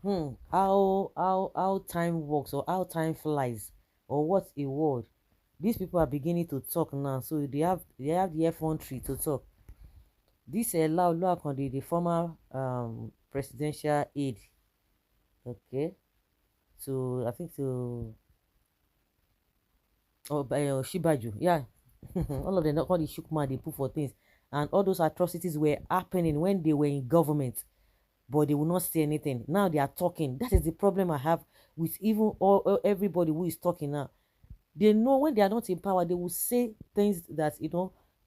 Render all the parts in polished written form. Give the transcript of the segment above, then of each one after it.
how time works, or how time flies, or what's a word. These people are beginning to talk now, so they have the effrontery to talk. This Laolu Akonde, the former presidential aide, okay, to I think to by Osinbajo, yeah. All of them, all the shook mouth they put for things, and all those atrocities were happening when they were in government, but they will not say anything. Now they are talking. That is the problem I have with even everybody who is talking now. They know when they are not in power, they will say things that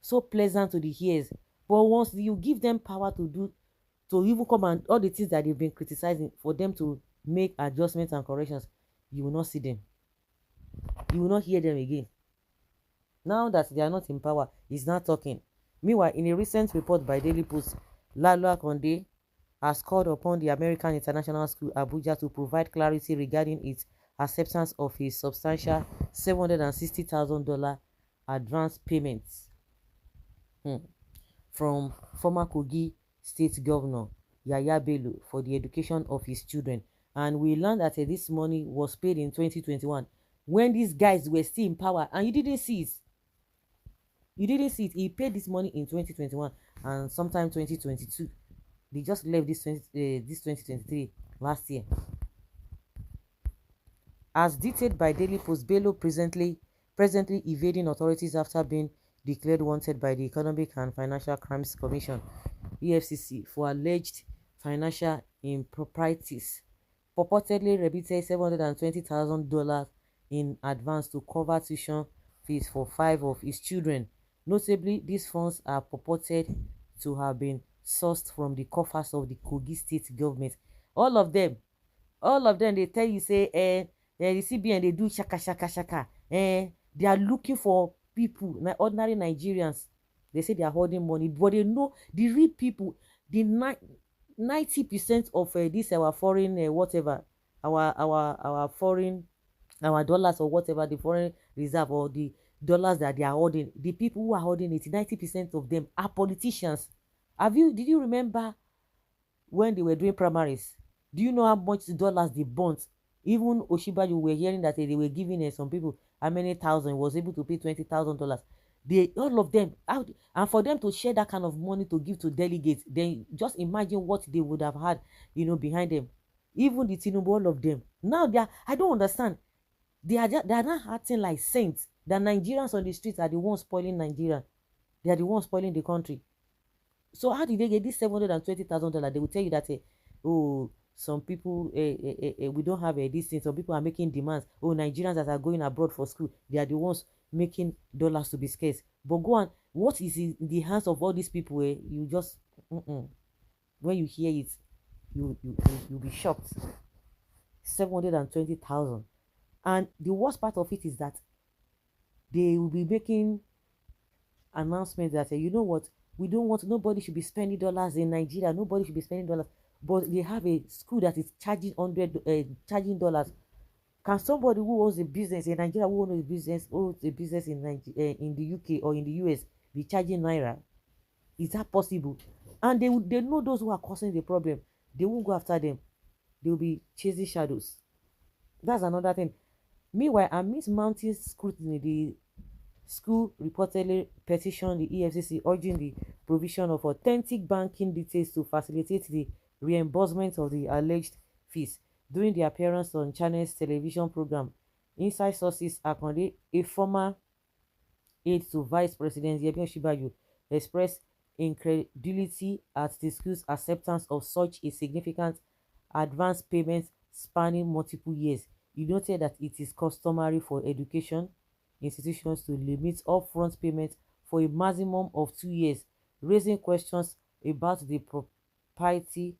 so pleasant to the ears. But once you give them power to do, to even come and all the things that they've been criticizing, for them to make adjustments and corrections, you will not see them. You will not hear them again. Now that they are not in power, he's not talking. Meanwhile, in a recent report by Daily Post, Lalo Akonde has called upon the American International School Abuja to provide clarity regarding its acceptance of a substantial $760,000 advance payments from former Kogi State Governor Yahaha Bello for the education of his children. And we learned that this money was paid in 2021 when these guys were still in power, and you didn't see it. You didn't see it. He paid this money in 2021 and sometime 2022. They just left this 2023 last year. As detailed by Daily Post, Bello presently evading authorities after being declared wanted by the Economic and Financial Crimes Commission (EFCC) for alleged financial improprieties. Purportedly remitted $720,000 in advance to cover tuition fees for 5 of his children. Notably, these funds are purported to have been sourced from the coffers of the Kogi state government. All of them, all of them, they tell you say the CBN, they do shaka shaka shaka, they are looking for people, ordinary Nigerians. They say they are holding money, but they know the real people. The 90% of this our foreign whatever, our foreign, our dollars, or whatever, the foreign reserve, or the dollars that they are holding, the people who are holding it, 90% of them are politicians. Did you remember when they were doing primaries? Do you know how much dollars they burnt? Even Osinbajo, were hearing that they were giving some people how many thousand, was able to pay $20,000. They, all of them out, and for them to share that kind of money to give to delegates, then just imagine what they would have had, behind them. Even the Tinubu, all of them. Now they are, I don't understand. They are not acting like saints. The Nigerians on the streets are the ones spoiling Nigeria. They are the ones spoiling the country. So how did they get this $720,000? They will tell you that, oh, some people, we don't have this thing. Some people are making demands. Oh, Nigerians that are going abroad for school, they are the ones making dollars to be scarce. But go on, what is in the hands of all these people? You just, when you hear it, you'll be shocked. 720,000, and the worst part of it is that they will be making announcement that you know what, we don't want, nobody should be spending dollars in Nigeria, nobody should be spending dollars, but they have a school that is charging dollars. Can somebody who owns a business in Nigeria, who owns a business in in the UK or in the US, be charging naira? Is that possible? And they know those who are causing the problem. They won't go after them. They will be chasing shadows. That's another thing. Meanwhile, amidst mounting scrutiny, the school reportedly petitioned the EFCC urging the provision of authentic banking details to facilitate the reimbursement of the alleged fees. During the appearance on Channel's television program, inside sources Akonde, a former aide to Vice President Yemi Osinbajo, expressed incredulity at the school's acceptance of such a significant advance payment spanning multiple years. He noted that it is customary for education institutions to limit upfront payments for a maximum of 2 years, raising questions about the propriety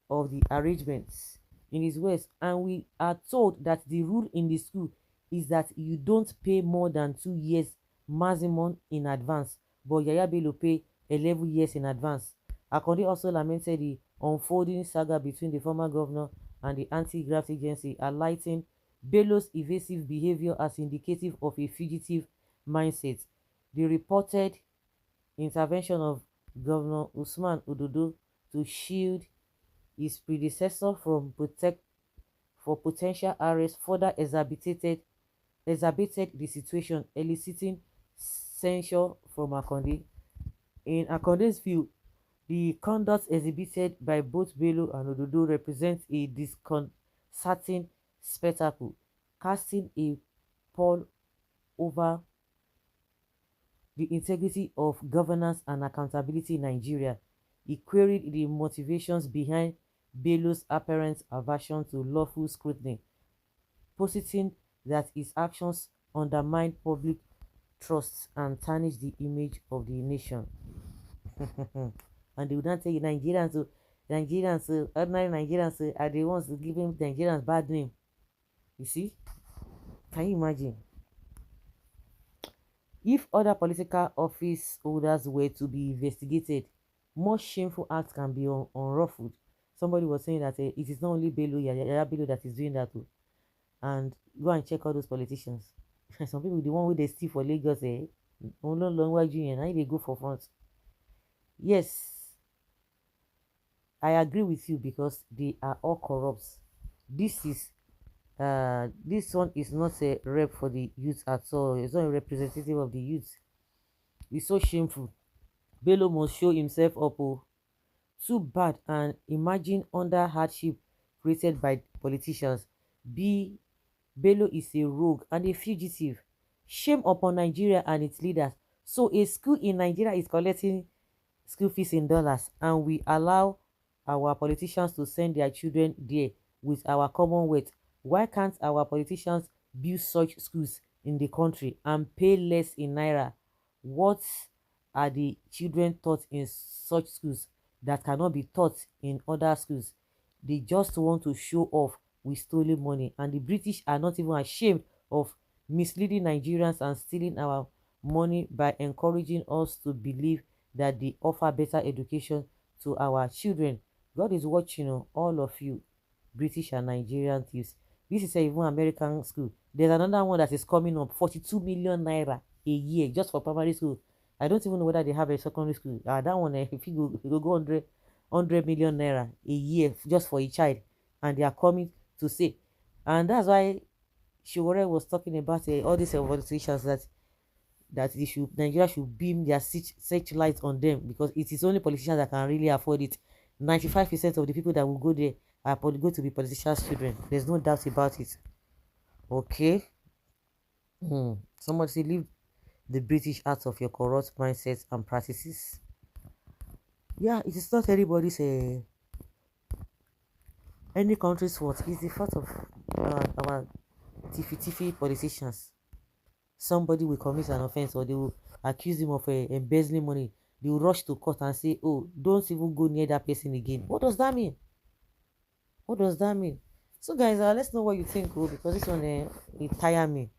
of the arrangements. In his words, and we are told that the rule in the school is that you don't pay more than 2 years maximum in advance, but Yahaha Bello pay 11 years in advance. Akonde also lamented the unfolding saga between the former governor and the anti-graft agency, highlighting Bello's evasive behavior as indicative of a fugitive mindset. The reported intervention of Governor Usman Ododo to shield his predecessor from for potential arrest further exacerbated the situation, eliciting censure from Akonde. In Akonde's view, the conduct exhibited by both Bello and Ododo represents a disconcerting spectacle, casting a pall over the integrity of governance and accountability in Nigeria. He queried the motivations behind Bello's apparent aversion to lawful scrutiny, positing that his actions undermine public trust and tarnish the image of the nation. And they would not tell you ordinary Nigerians are the ones giving Nigerians bad name. You see? Can you imagine? If other political office holders were to be investigated, more shameful acts can be unruffled. Somebody was saying that it is not only Bello, Yaya Bello that is doing that too. And go and check all those politicians. Some people, the one who they steal for Lagos, no longer junior, now they go for front. Yes, I agree with you because they are all corrupt. This one is not a rep for the youth at all. It's not a representative of the youth. It's so shameful. Bello must show himself up. Oh. Too bad, and imagine under hardship created by politicians. Bello is a rogue and a fugitive. Shame upon Nigeria and its leaders. So a school in Nigeria is collecting school fees in dollars, and we allow our politicians to send their children there with our commonwealth. Why can't our politicians build such schools in the country and pay less in naira? What are the children taught in such schools that cannot be taught in other schools? They just want to show off with stolen money, and the British are not even ashamed of misleading Nigerians and stealing our money by encouraging us to believe that they offer better education to our children. God is watching all of you, British and Nigerian thieves. This is even American school. There's another one that is coming up, 42 million naira a year just for primary school. I don't even know whether they have a secondary school. That one, if you go 100 million naira a year just for a child, and they are coming to say, and that's why Shiwore was talking about all these politicians that Nigeria should beam their searchlight on them, because it is only politicians that can really afford it. 95% of the people that will go there are going to be politicians' children. There's no doubt about it. Okay. Somebody say leave the British out of your corrupt mindsets and practices. Yeah, it is not anybody's any country's fault. It's the fault of our tiffy politicians. Somebody will commit an offense, or they will accuse him of embezzling money. They will rush to court and say, oh, don't even go near that person again. What does that mean? What does that mean? So guys, let's know what you think, because this one it tire me.